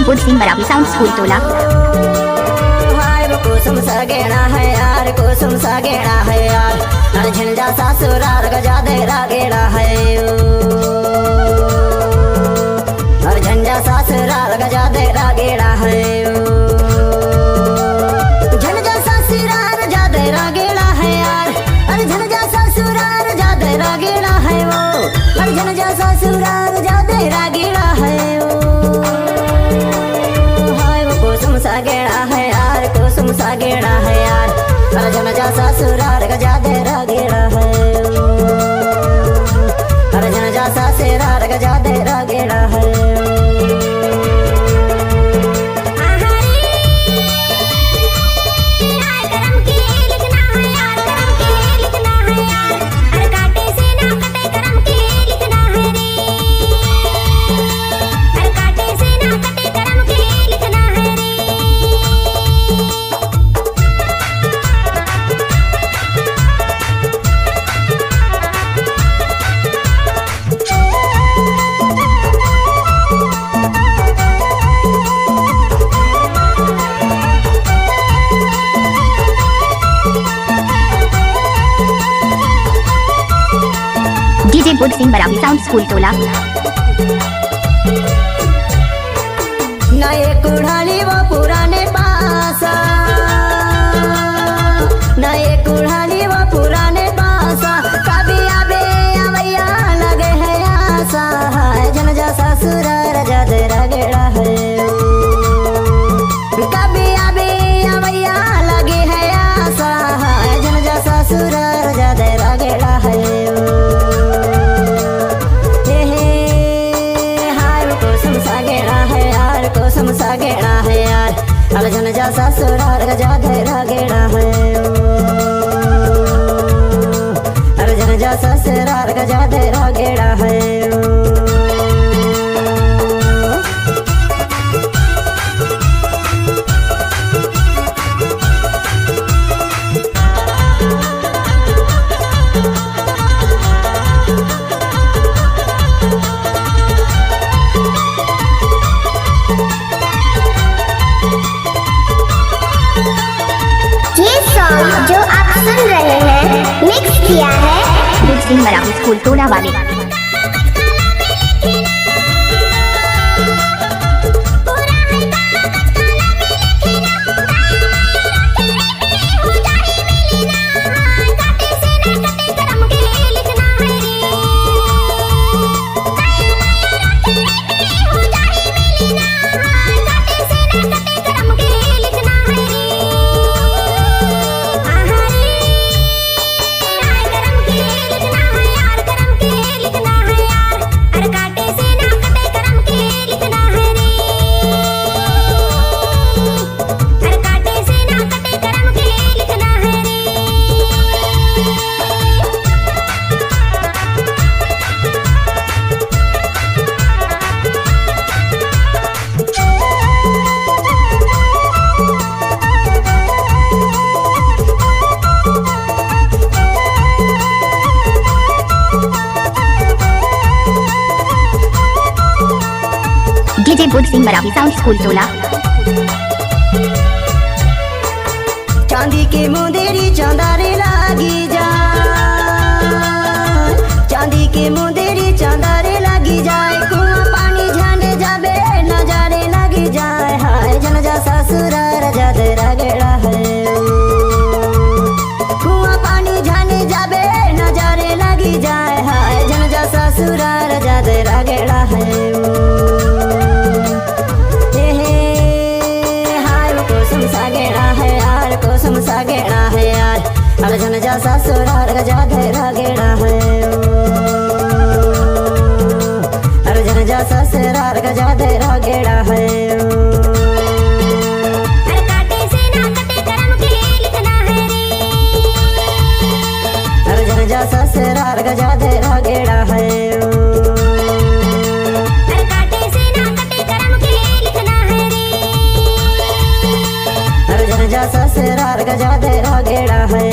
DJ बुध Singh बराबी sound school टोला। हाय वो कुसुम सा गेड़ा है यार, कुसुम सा गेड़ा है यार, अरे झंझा ससुराल गजा दे गेड़ा है, अरे झंझा ससुराल गजा दे गेड़ा है, झंझा ससुराल जा दे गेड़ा है यार, अरे झंझा ससुराल जा दे गेड़ा है वो, अरे झंझा ससुराल जा दे गेड़ा है वो, हाय वो कुसुम सा गेड़ा है यार, कुसुम सा गेड़ा है यार, अरे झंझा ससुराल गजा दे गेड़ा है, अरे झंझा ससुराल गजा दे गेड़ा है। डीजे बुध सिंह बराबी साउंड स्कूल टोला। नए कुढ़ाली वो पुराने पासा, नए कुढ़ाली वो पुराने पासा, कभी आबे अवैया लगे है आशा, झंझा ससुराल जा दे गेड़ा है, कभी आबे अवैया लगे है आशा, झंझा ससुराल जा दे गेड़ा है, कुसुम सा गेड़ा है यार, अरे झंझा ससुराल गजा दे गेड़ा है, अरे झंझा ससुराल गजा दे गेड़ा है। जो आप सुन रहे हैं मिक्स किया है बुध सिंह बराबी स्कूल टोला वाले। डीजे बुध सिंह बराबी साउंड स्कूल टोला। चांदी की मुंदेरी चांदारे लागी जा, चांदी की मुंदेरी चांदारे लागी जाए, कुआं पानी झाने जाबे नजारे लगी जाए, हाय झंझा ससुराल जा दे गेड़ा है, कुआं पानी झाने जाबे नजारे लगी जाए, हाय झंझा ससुराल जा दे गेड़ा है, कुसुम सा गेड़ा है यार, कुसुम सा गेड़ा है यार, अरे झंझा ससुराल गजा दे गेड़ा है, अरे झंझा ससुराल गजा दे गेड़ा है, अरे काटे से ना कटे करम के लिखना है रे, अरे झंझा ससुराल गजा दे गेड़ा है, अरे काटे से ना कटे करम के लिखना है रे, अरे झंझा ससुराल गजा दे गेड़ा है।